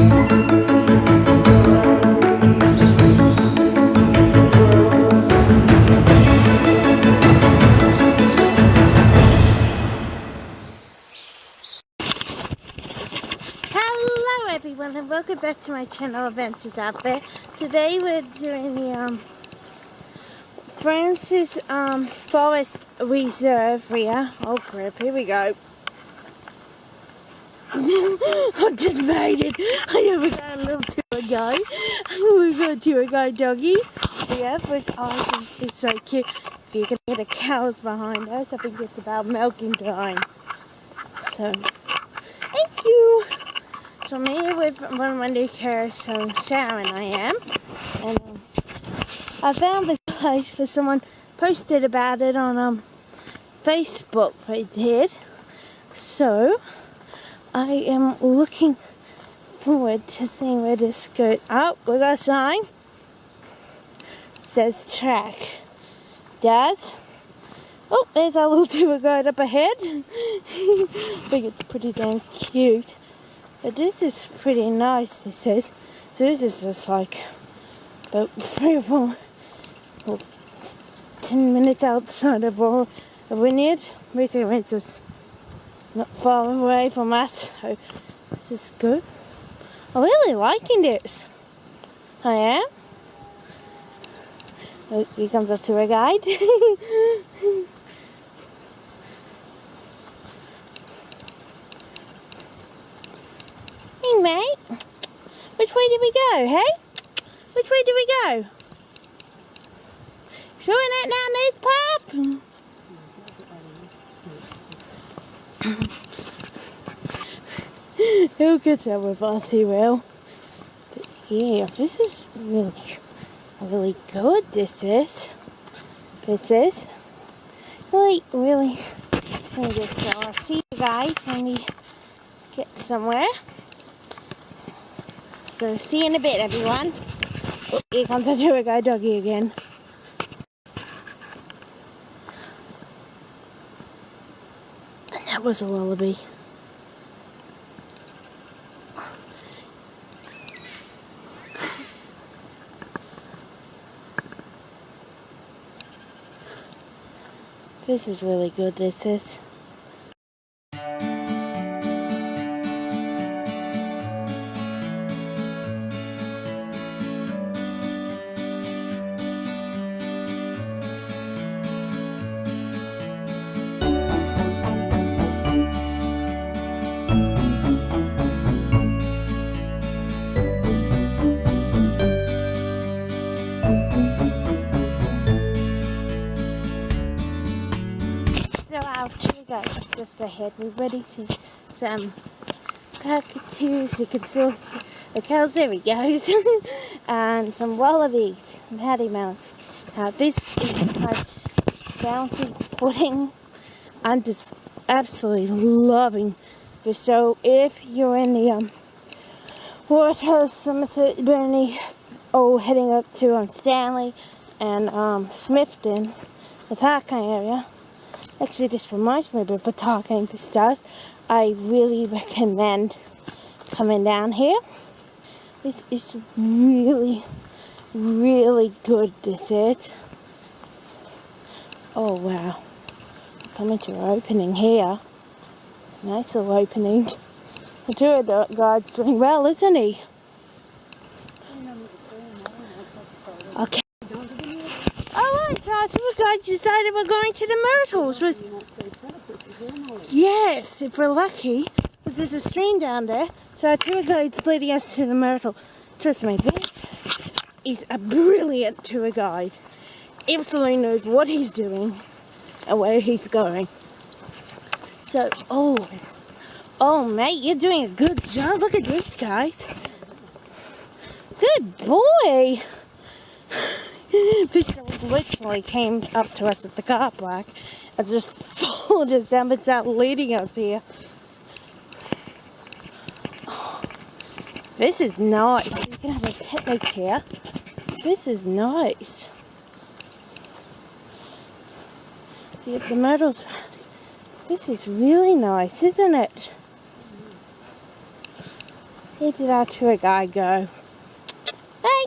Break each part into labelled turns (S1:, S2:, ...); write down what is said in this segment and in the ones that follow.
S1: Hello everyone and welcome back to my channel Adventures Out There. Today we're doing the Franchs Forest Reserve here. Oh crap, here we go. I just made it. We got a little tour guide. We've got a tour guide doggy. Yeah, which awesome. It's so cute. If you can hear the cows behind us, I think it's about milking time. So, thank you. So I'm here with one of my new carers, so Sharon I am. And I found this place for someone posted about it on Facebook, they did. So I am looking forward to seeing where this goes. Oh, we got a sign. It says track. Does? Oh, there's our little tour guide up ahead. I think it's pretty damn cute. But this is pretty nice, this is. So this is just like about 3 or 4 or 10 minutes outside of a vineyard. Basically it's just not far away from us, so this is good. I'm really liking this. I am. Oh, here comes our tour guide. Hey mate, which way did we go, hey? Which way did we go? Sure ain't that down this path? He'll catch up with us, he will. But yeah, this is really good, this is. Really, let me just see you guys when we get somewhere. So see you in a bit, everyone. Oh, here comes the tour guide doggy again. And that was a wallaby. This is really good, this is. Just ahead, we've already seen some cockatoos, you can still hear the cows, there he goes, and some wallabies and paddy mounts. Now this is nice bouncy footing. I'm just absolutely loving this. So if you're in the Waterhouse, Somerset, Burnley, or heading up to Stanley and Smithton, the Tarkine area. Actually, this reminds me of the Tarkine for stars. I really recommend coming down here. This is really, really good, this is. Oh wow. We're coming to our opening here. Nice little opening. The tour guide's doing well, isn't he? Okay. Alright, so our tour guide decided we're going to the Myrtles. Yes, if we're lucky, because there's a stream down there. So our tour guide's leading us to the Myrtle. Trust me, this is a brilliant tour guide. Absolutely knows what he's doing and where he's going. So, oh mate, you're doing a good job. Look at this, guys. Good boy. This literally came up to us at the car park and just followed us down and started leading us here. Oh, this is nice. You can have a picnic here. This is nice. See, the myrtles. This is really nice, isn't it? Where did our tour guide go? Hey!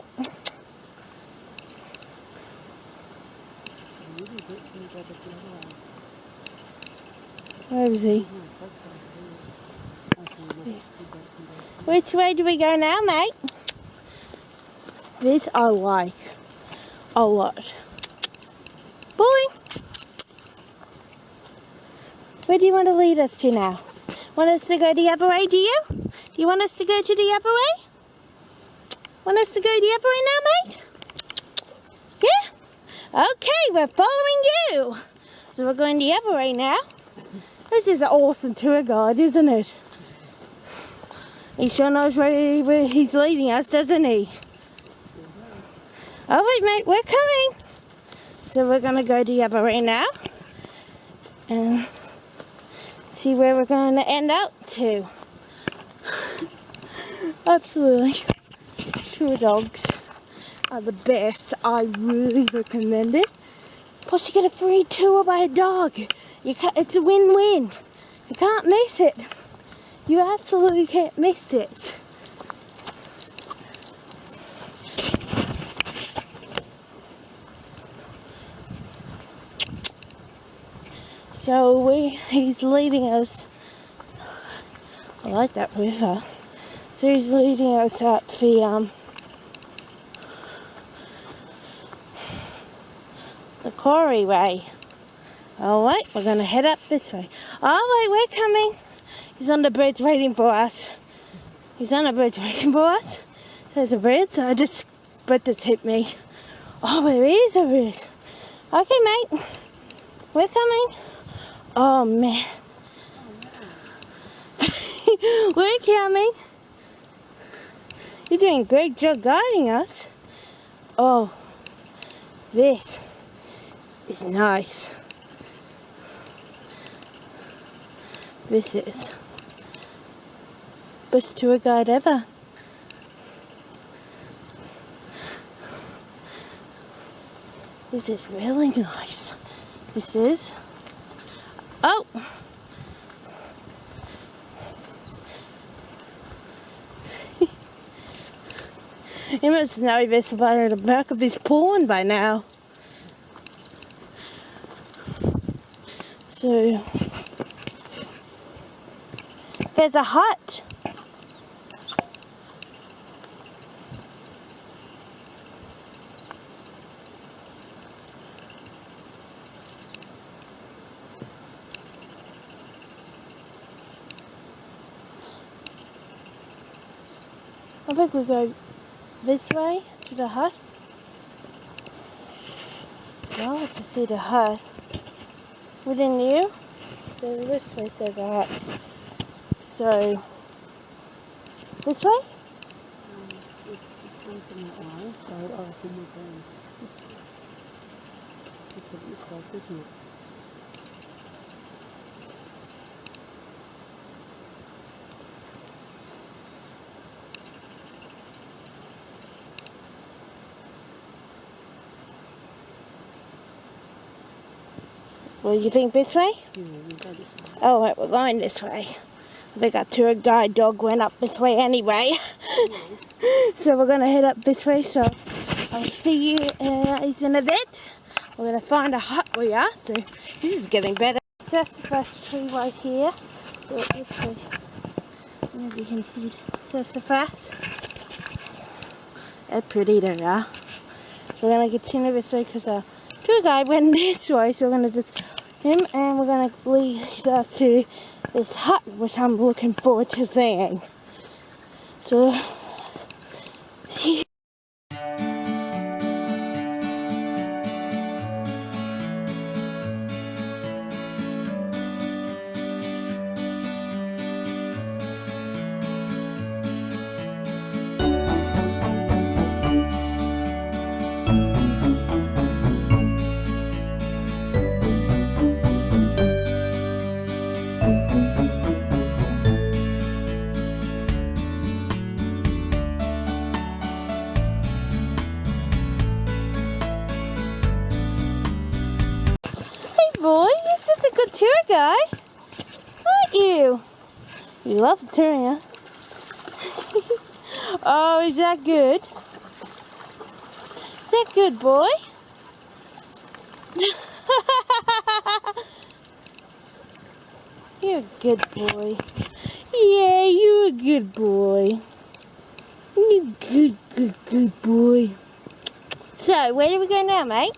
S1: Where is he? Which way do we go now, mate? This I like a lot. Boy! Where do you want to lead us to now? Want us to go the other way, do you? Do you want us to go to the other way? Want us to go the other way now, mate? Yeah? Okay, we're following you. So we're going the other way now. This is an awesome tour guide, isn't it? He sure knows where he's leading us, doesn't he? Alright, mate, we're coming. So we're going to go the other way now. And see where we're going to end up to. Absolutely. Tour dogs are the best. I really recommend it. Plus you get a free tour by a dog. It's a win-win. You can't miss it. You absolutely can't miss it. So he's leading us. I like that river. So he's leading us up the quarry way. Alright, we're going to head up this way. Alright, we're coming. He's on the bridge waiting for us. He's on the bridge waiting for us. There's a bridge, so I just but to hit me. Oh, there is a bridge. Okay, mate. We're coming. Oh, man. We're coming. You're doing a great job guiding us. Oh, this is nice. This is best tour guide ever. This is really nice. This is. Oh! He must know this by the back of his pawn by now. So there's a hut. I think we go this way to the hut. I like to see the hut. Wouldn't you? So this way says a hut. So this way?
S2: Just come from that way, so I'll come with them. That's what it looks like, isn't it?
S1: Well, you think this way?
S2: Yeah, we'll go this way.
S1: Oh, right, we're going this way. I think our tour guide dog went up this way anyway. So we're going to head up this way. So I'll see you guys in a bit. We're going to find a hut we are. So this is getting better. Sassafras tree right here. So this way. As you can see, sassafras. They're pretty, they are. So we're going to continue this way because our tour guide went this way. So we're going to just him and we're going to lead us to this hut, which I'm looking forward to seeing. So, see. Boy, you're just a good tour guide, aren't you? You love the touring, huh? Oh, is that good? Is that good, boy? You're a good boy. Yeah, you're a good boy. You're a good boy. So, where do we go now, mate?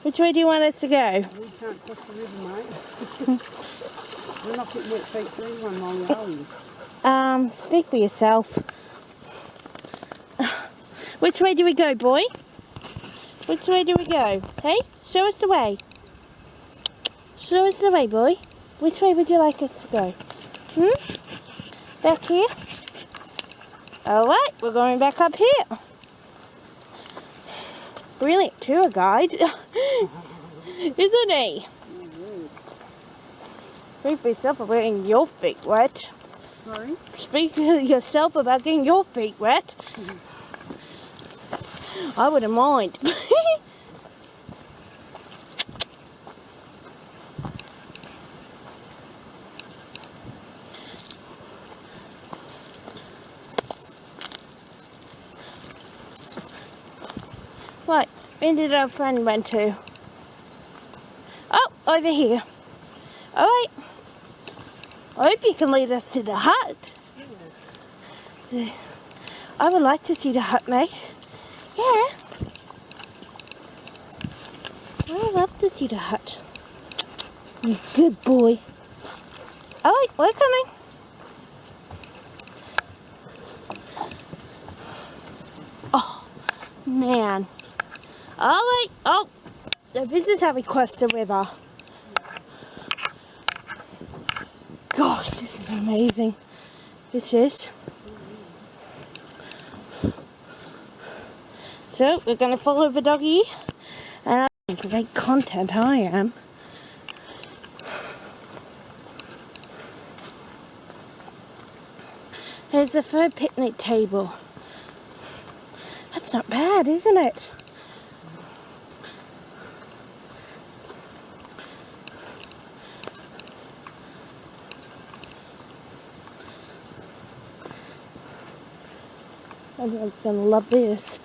S1: Which way do you want us to go?
S2: We can't cross the river, mate. We're not getting wet feet for anyone while you're home.
S1: Speak for yourself. Which way do we go, boy? Which way do we go? Hey, show us the way. Show us the way, boy. Which way would you like us to go? Back here? Alright, we're going back up here. Brilliant tour guide. Isn't he? Speak for yourself about getting your feet wet.
S2: Sorry?
S1: Speak for yourself about getting your feet wet. I wouldn't mind. Right, where did our friend went to? Oh, over here. Alright. I hope you can lead us to the hut. I would like to see the hut, mate. Yeah. I would love to see the hut. You good boy. Alright, we're coming. Oh, man. Alright, oh, this is how we cross the river. Gosh, this is amazing. This is. So, we're going to follow the doggy. And I great content I am. There's the third picnic table. That's not bad, isn't it? Everyone's going to love this.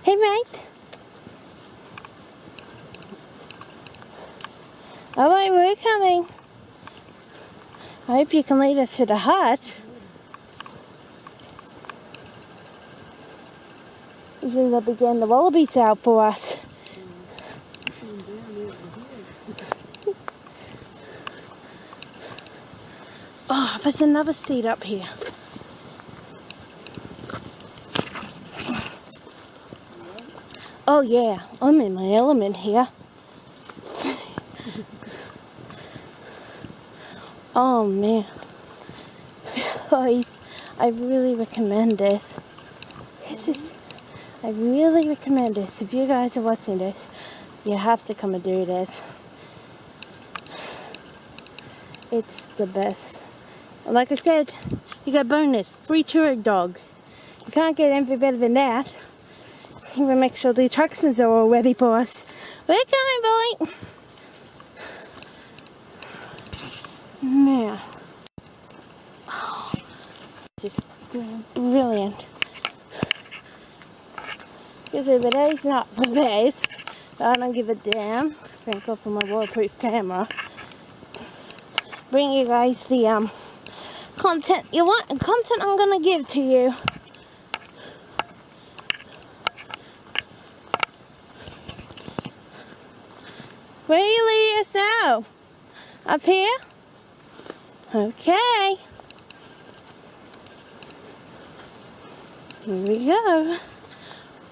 S1: Hey, mate. Alright, we're coming. I hope you can lead us to the hut. Usually they'll be getting the wallabies out for us. Oh, there's another seat up here. Oh yeah, I'm in my element here. Oh man. Guys, I really recommend this. I really recommend this. If you guys are watching this, you have to come and do this. It's the best. Like I said, you got bonus, free tour dog. You can't get anything better than that. Even make sure the attractions are all ready for us. We're coming, boy. Man. Oh, this is brilliant. Because if today's not the best, I don't give a damn. Thank God for my waterproof camera. Bring you guys the content you want and content I'm gonna give to you. Where are you leading us now? Up here? Okay. Here we go.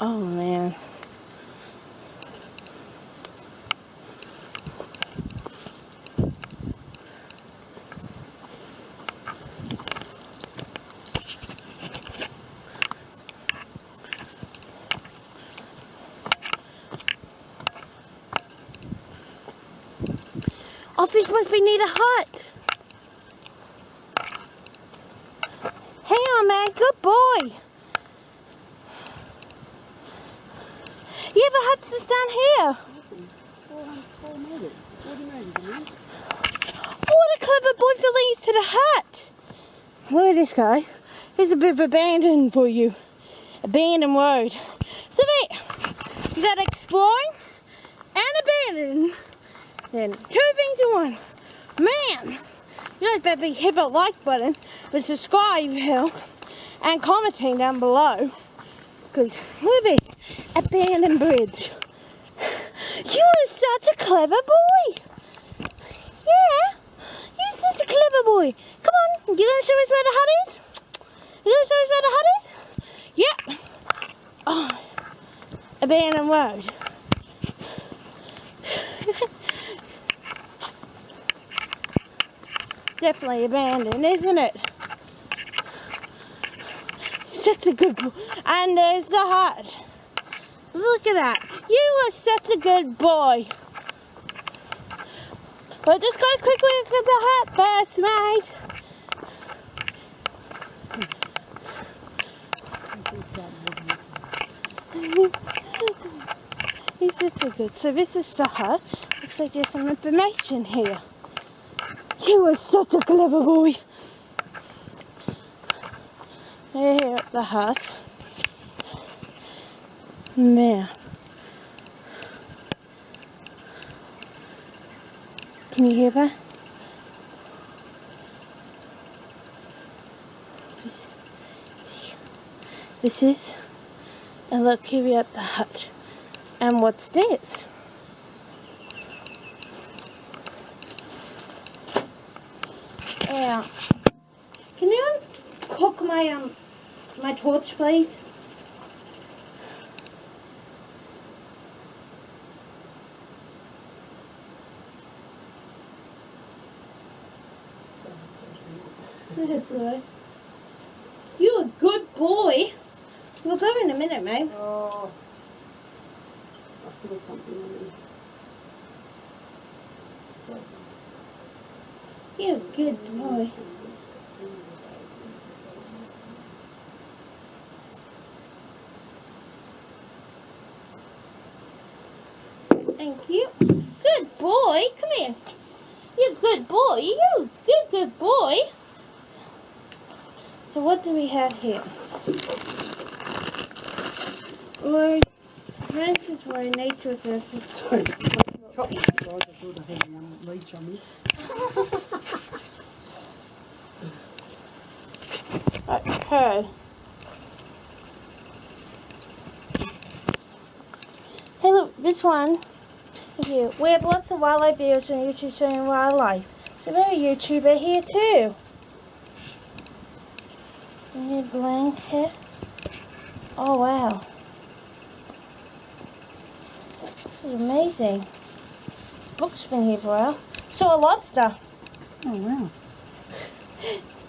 S1: Oh man. Oh, this must be near the hut. Hang on, man. Good boy. Yeah, the hut's just down here.
S2: 4 metres. 40 metres, man.
S1: What a clever boy for leads to the hut. Look at this guy. Here's a bit of abandoned for you. Abandoned road. So mate, you got exploring and abandoning. Then 2 things in one. Man, you guys better be hit that like button, but subscribe here, and commenting down below. Because look at this abandoned bridge. You are such a clever boy. Yeah, you're such a clever boy. Come on, you gonna show us where the hut is? You gonna show us where the hut is? Yep. Oh, abandoned road. Definitely abandoned, isn't it? Such a good boy. And there's the hut. Look at that. You are such a good boy. But just go quickly look at the hut first, mate. He's such a good. So this is the hut. Looks like there's some information here. You are such a clever boy. Here at the hut. Man. Can you hear that? This is. And look, here we are at the hut. And what's this? Yeah. Can you cook my torch, please? You're a good boy. We'll go in a minute, mate.
S2: Oh, I feel something on it.
S1: You're a good boy. Thank you. Good boy. Come here. You're a good boy. You're a good boy. So what do we have here? Franchs Road Nature Reserve.
S2: Sorry. Chocolate. I thought I had a leech on me.
S1: Okay. Hey look, this one is here. We have lots of wildlife videos on YouTube showing wildlife. So we have a YouTuber here too. We need blanket. Oh wow. This is amazing. This book's been here for a while. Saw a lobster.
S2: Oh wow.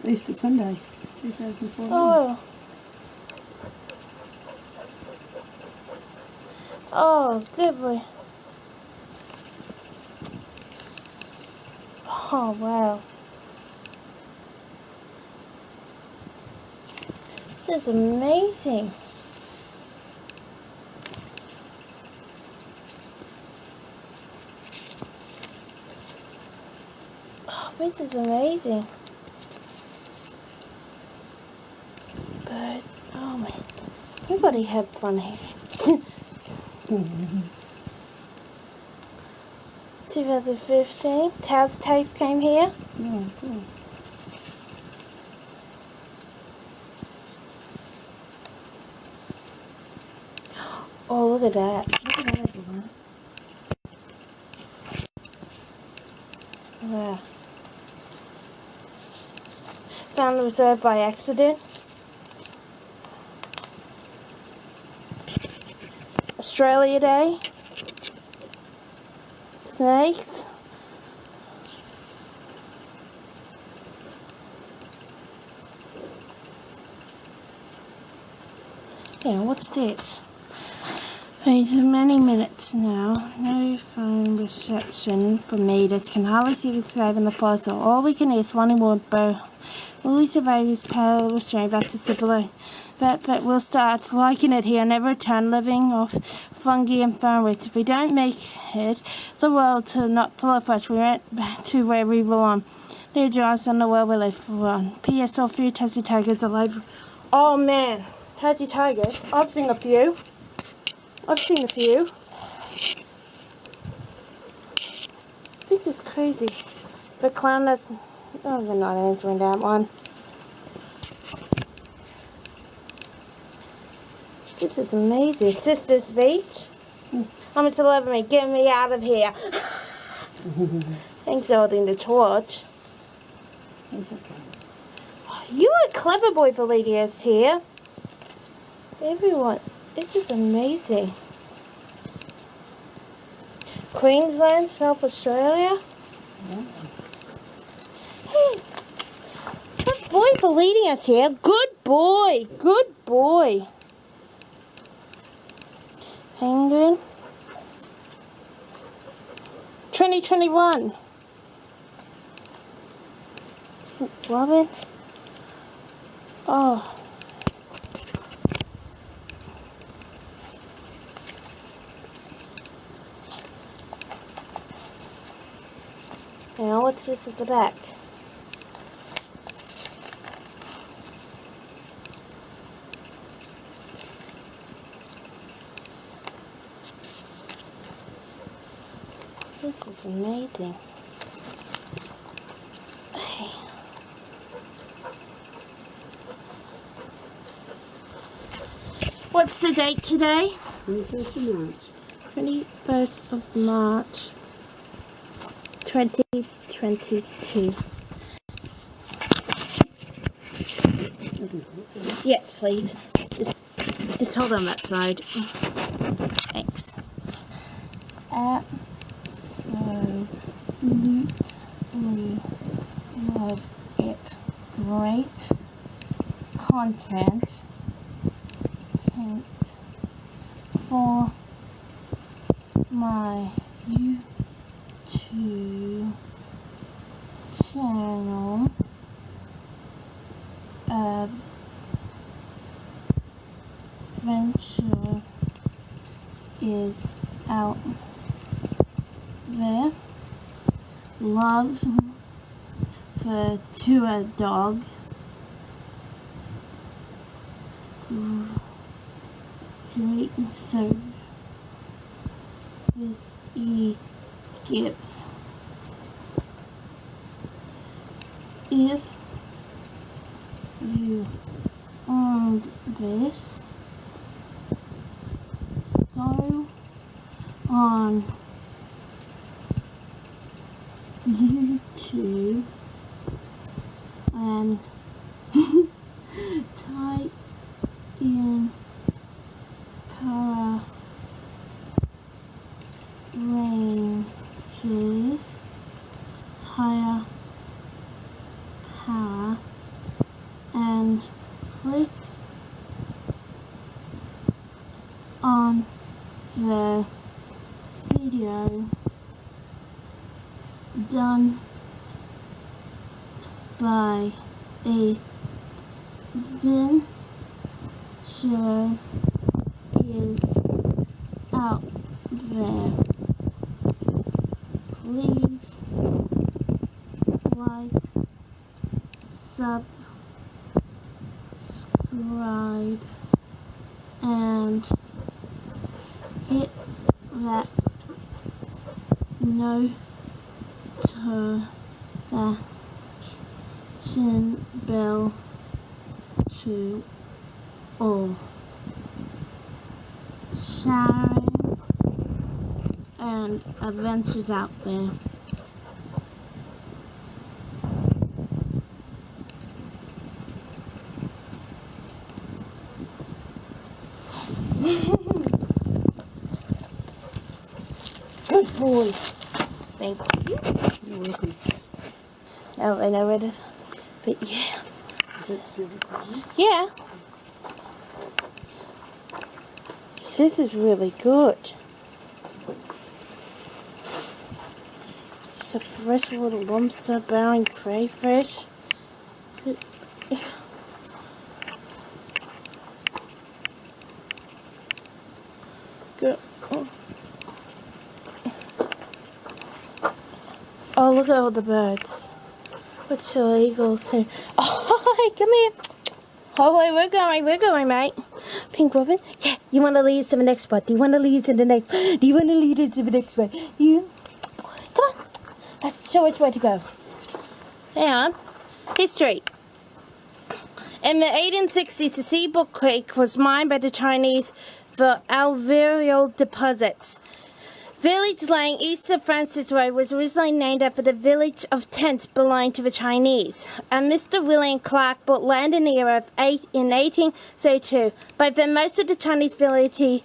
S2: Easter Sunday, 2014.
S1: Oh. Oh, good boy. Oh, wow. This is amazing. Oh, this is amazing. Birds. Oh, man. Everybody had fun here. 2015, Taz Tape came here.
S2: Yeah, cool.
S1: Oh, look at that. Look at that, everyone. Wow. Found the reserve by accident. Australia Day. Snakes. Yeah, what's this? It's many minutes now. No phone reception for meters. Can hardly see the survivor in the fossil. All we can hear is one more bow. Will we survive this power restraint back to civilian? But we'll start liking it here. Never return living off fungi and fern roots. If we don't make it, the world to not full of fresh, we went back to where we belong. Near to us and the world we live for. P.S. All few Tassie Tigers alive. Oh man, Tassie Tigers. I've seen a few. This is crazy. The clown that's... Oh, they're not answering that one. This is amazing. Sister's Beach. I'm a celebrity. Get me out of here. Thanks for holding the torch.
S2: It's okay.
S1: You are a clever boy for leading us here. Everyone, this is amazing. Queensland, South Australia.
S2: Yeah.
S1: Hey, good boy for leading us here. Good boy. Good boy. Penguin. 2021. Robin. Oh. Now what's this at the back? This is amazing. Hey. What's the date today?
S2: 21st of March.
S1: 21st of March, 2022. Yes, please. Just hold on that side. Thanks. Absolutely love it. Great content. For my YouTube channel. Adventure is out there. Love for to a dog. Great service he gives. If you owned this, go on YouTube and type in Power Rangers higher power and click on the video done by a adventure is out there. Please like, subscribe, and hit that notification bell to all. Sharing and adventures out there. Good boy. Thank you.
S2: You're welcome.
S1: Oh, I know where to, but yeah.
S2: Is that still recording?
S1: Yeah. This is really good. A fresh little lobster, bearing crayfish. Good. Oh, look at all the birds. What's the eagles too? Oh, hey, come here. Oh, wait, we're going, mate. Pink Robin? Yeah, you want to lead us to the next spot? Do you want to lead us to the next? Do you want to lead us to the next spot? You? Come on. Let's show us where to go. Hang on. History. In the 1860s, the Seabrook Creek was mined by the Chinese for alluvial deposits. Village lying east of Franchs Road was originally named after the village of Tents belonging to the Chinese. And Mr. William Clark bought land in the area in 1832. By then, most of the Chinese village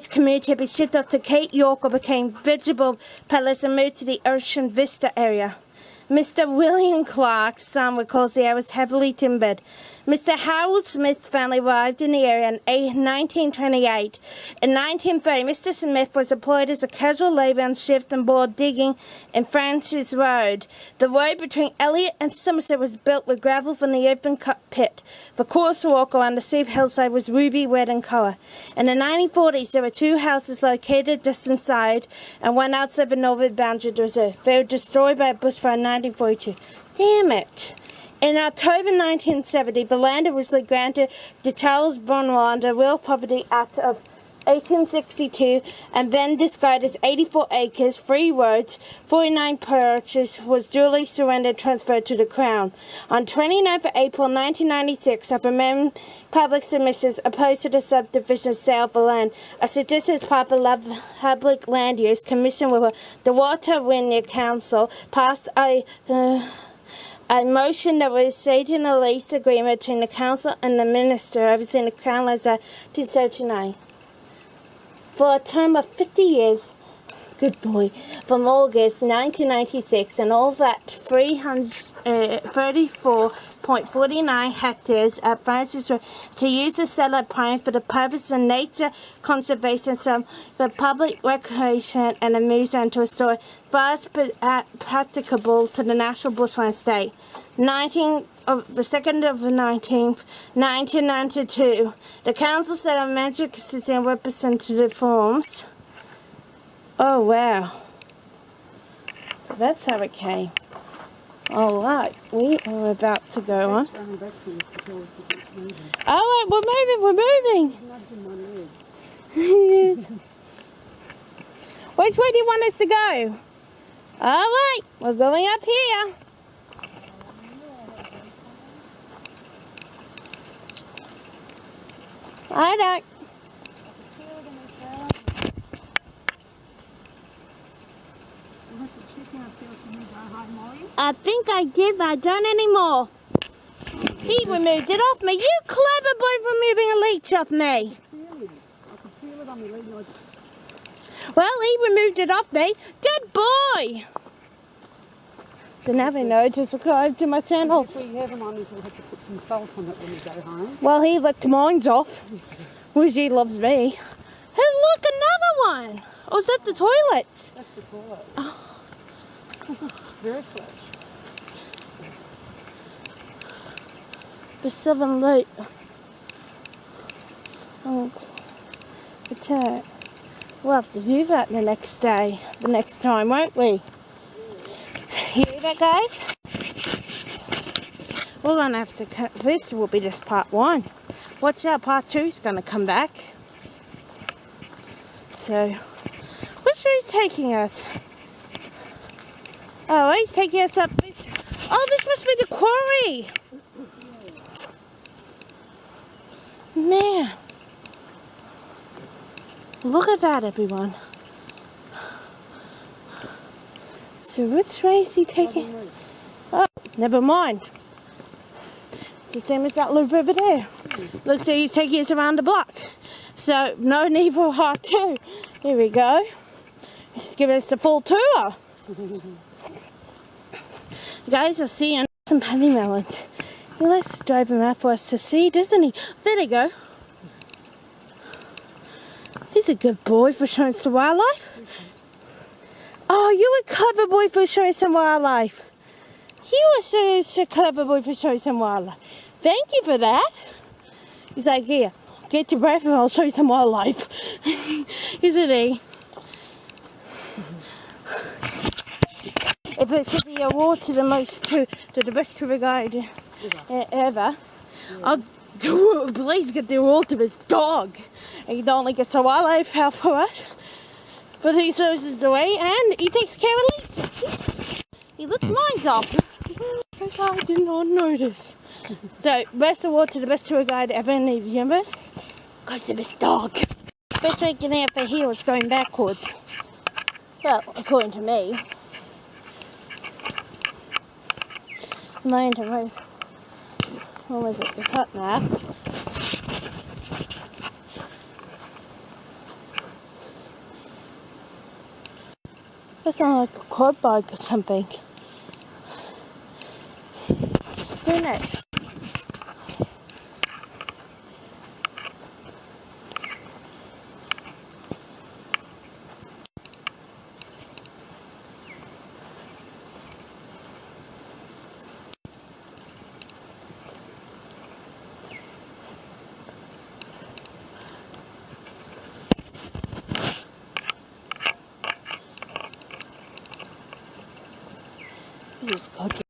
S1: community had been shipped up to Cape York or became vegetable peddlers and moved to the Ocean Vista area. Mr. William Clark's son recalls the area was heavily timbered. Mr. Harold Smith's family arrived in the area in 1928. In 1930, Mr. Smith was employed as a casual labor on shift and board digging in Franchs Road. The road between Elliott and Somerset was built with gravel from the open cut pit. The course walk around the steep hillside was ruby red in color. In the 1940s, there were 2 houses located just inside and one outside the northern boundary of the reserve. They were destroyed by a bushfire in 1942. Damn it! In October 1970, the land originally granted to Charles Bonnoir under Real Property Act of 1862 and then described as 84 acres, 3 roads, 49 parishes, was duly surrendered and transferred to the Crown. On 29th April 1996, after many public submissions opposed to the subdivision sale of the land, a suggested part of the Public Land Use Commission with the Water Wynyard Council passed a motion that was stated in a lease agreement between the council and the minister overseeing the Crown Lands Act 1979 for a term of 50 years. Good boy. From August 1996, and all that 334.49 hectares at Franchs Road to use the satellite plan for the purpose of nature conservation, some for public recreation and amusement to restore fast practicable to the National Bushland State. 1992, the council set up major constituent representative forms. Oh wow. So that's how it came. Alright, we are about to go on. Alright, we're moving. Yes. Which way do you want us to go? Alright, we're going up here. I don't. I think I did, but I don't anymore. He removed it off me. You clever boy removing a leech off me.
S2: I could feel it on my leg.
S1: Well, he removed it off me. Good boy. So now they know to subscribe to my channel.
S2: If we have them on this, we'll have to put some salt on it when we go home.
S1: Well, he licked mine off, which he loves me. Hey, look, another one. Oh, is that the toilets?
S2: That's the toilet.
S1: Oh.
S2: Very fresh.
S1: The Southern Loop. Oh, return. We'll have to do that the next time, won't we? You hear that, guys? We're going to have to cut this. Will be just part 1. Watch out, part 2 is going to come back. So, which way is taking us? Oh, he's taking us up this. Oh, this must be the quarry. Man. Look at that, everyone. So which way is he taking? Oh, never mind. It's the same as that loop over there. Looks like he's taking us around the block. So no need for part 2. Here we go. He's giving us the full tour. Guys, I'll see you some penny melons. He likes to drive them out for us to see, doesn't he? There they go. He's a good boy for showing us the wildlife. Oh, you a clever boy for showing some wildlife. You were such a clever boy for showing some wildlife. Thank you for that. He's like, here, get your breath and I'll show you some wildlife. Isn't he? if it should be award to the best tour guide ever, I'll please get the award to his dog. He not only gets a wildlife help for us, but he services the way and he takes care of Lisa. See? He lifts mine up. Because I did not notice. So, best award to the best tour guide ever in the universe goes to this dog. Especially getting up the heels going backwards. Well, according to me. I'm learning to move. What was it? The cut now. That sounds like a quad bike or something. Who knows? Just go to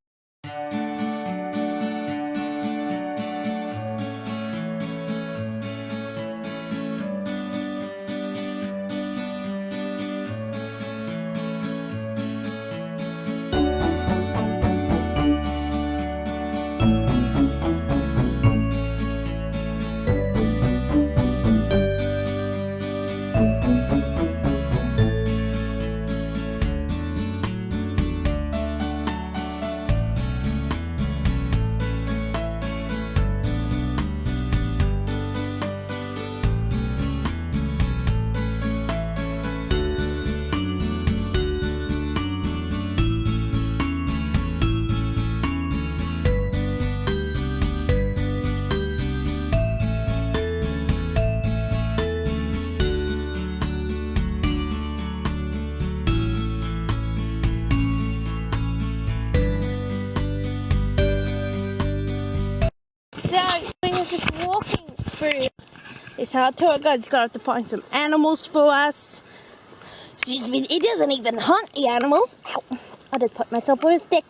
S1: just walking through this our tour guide's got to find some animals for us. He doesn't even hunt the animals. Ow. I just put myself with a stick.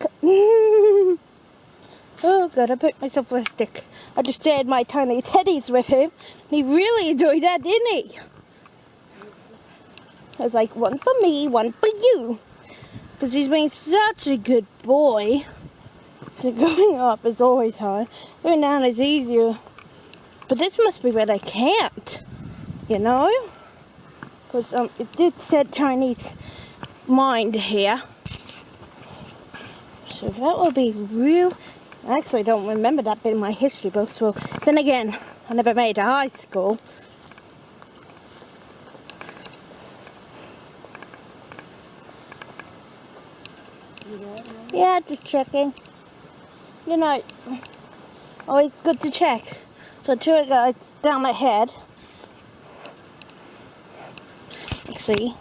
S1: Oh god, I put myself with a stick. I just shared my tiny teddies with him. He really enjoyed that, didn't he? I was like, one for me, one for you. Because he's been such a good boy. So going up is always hard. Going down is easier. But this must be where they camped. You know? Because it did set Chinese mind here. So that will be real. I actually don't remember that bit in my history books. Well, then again, I never made it to high school. Yeah, just checking. You know, always good to check. So tour guide's down ahead. Let's see.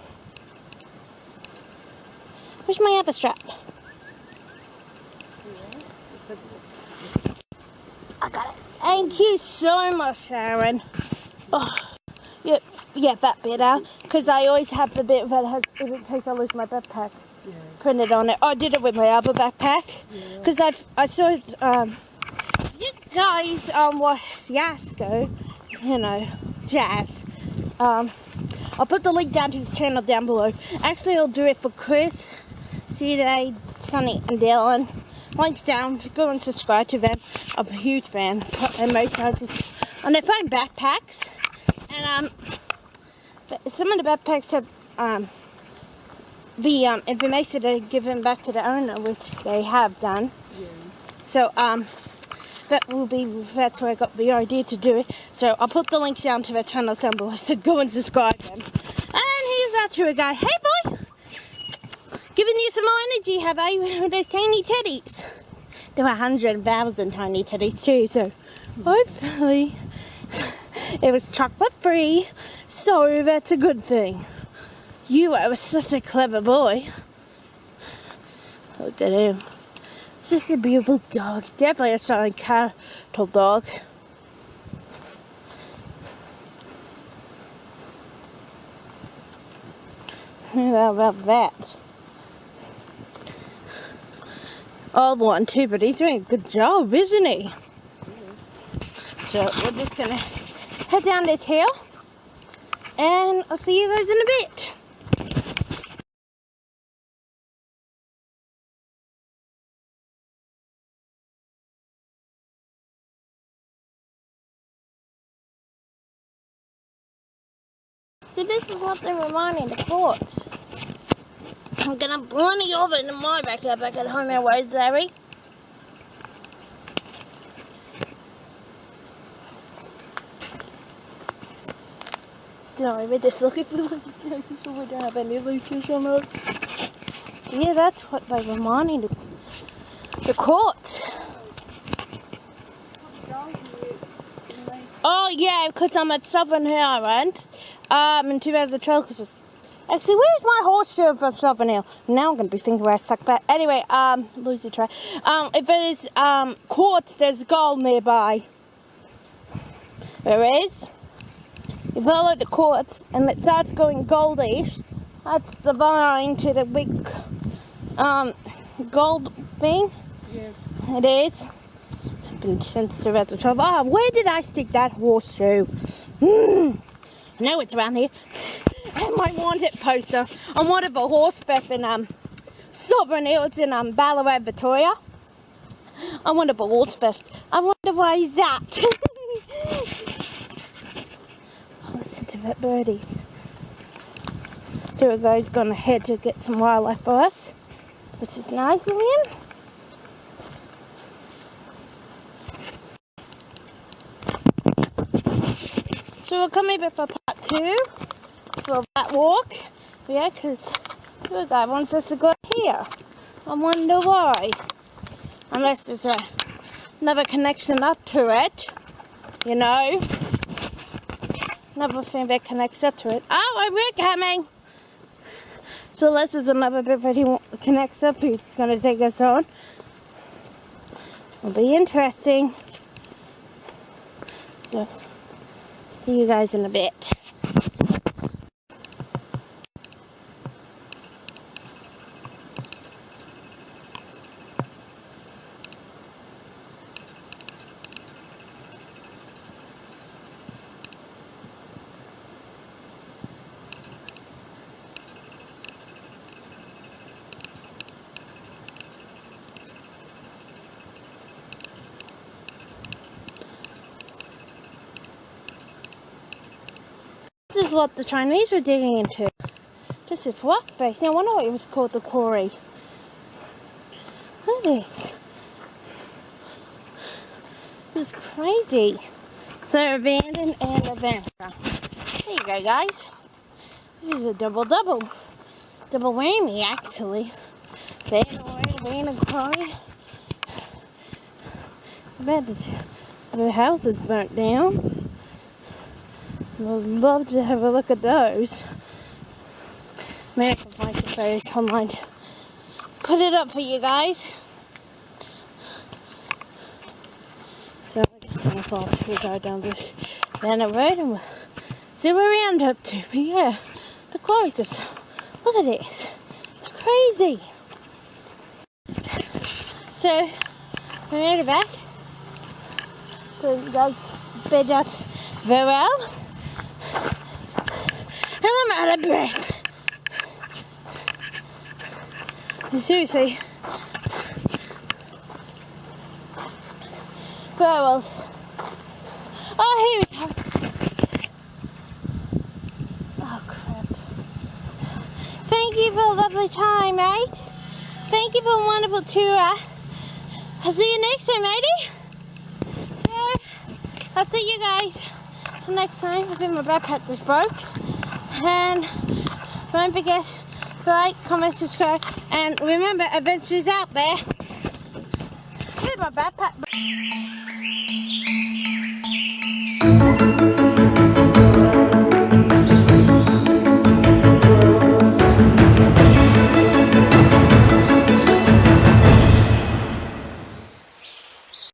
S1: Where's my other strap? I got it. Thank you so much, Sharon. Oh, yeah, that bit out. Because I always have the bit that has, in case I lose my backpack. Yeah. Printed on it. I did it with my other backpack. Because I saw you guys watch Jasko, you know, Jazz. I'll put the link down to the channel down below. Actually, I'll do it for Chris, Sonny, and Dylan. Links down. Go and subscribe to them. I'm a huge fan. And Moe Sargi on their phone backpacks. And some of the backpacks have the information to give them back to the owner, which they have done. Yeah. So that's where I got the idea to do it. So I'll put the links down to their channels down below, so go and subscribe them. And here's our tour guide. Hey boy! Giving you some more energy, have I, with those tiny teddies? There were 100,000 tiny teddies too, so hopefully it was chocolate free, so that's a good thing. You are such a clever boy. Look at him. It's just a beautiful dog. Definitely a solid cattle dog. How about that? old one too, but he's doing a good job, isn't he? So we're just gonna head down this hill, and I'll see you guys in a bit. So this is what they're reminding the courts. I'm gonna have plenty of it in my backyard back at home in Rosemary. Sorry, we're just looking for the locations so we don't have any leeches on us. Yeah, that's what they're reminding the courts. Oh yeah, because I'm at Southern Hill Island in 2012. Actually, where's my horseshoe from Southern Hill? Now I'm going to be thinking where I stuck that. Anyway, lose the track. If it is quartz, there's gold nearby. There is. You follow the quartz and it starts going goldish. That's the vine to the big gold thing.
S2: Yeah.
S1: It is. Since the rest of the time. Where did I stick that horseshoe? I know it's around here. And my wanted poster on one of a horse fest in Southern Hills in Ballarat, Victoria. I wonder if a horse fest. I wonder why is that? Listen to that birdies. There we go. He's gone ahead to get some wildlife for us, which is nice of him. So we're coming back for part 2 for that walk. Yeah, because the guy wants us to go here. I wonder why. Unless there's another connection up to it. You know. Another thing that connects up to it. Oh, we're coming! So unless there's another bit that he connects up, he's going to take us on. It'll be interesting. So, see you guys in a bit. This is what the Chinese were digging into. This is rock face. Now I wonder what it was called, the quarry. Look at this. This is crazy. So abandoned and adventure. There you go, guys. This is a double. Double whammy, actually. Abandoned quarry. I bet the house is burnt down. I'd love to have a look at those. Maybe I can find some photos online. Put it up for you guys. So we're just going to follow through, go down the road and we'll see where we end up to. But yeah, the quarry's just, look at this. It's crazy. So, we're ready back. So you guys bed us very well. And I'm out of breath. Seriously. Well. Oh, here we go. Oh, crap. Thank you for a lovely time, mate. Thank you for a wonderful tour. I'll see you next time, matey. So, I'll see you guys next time. I think my backpack just broke. And don't forget to like, comment, subscribe, and remember, adventures out there. Here's my backpack.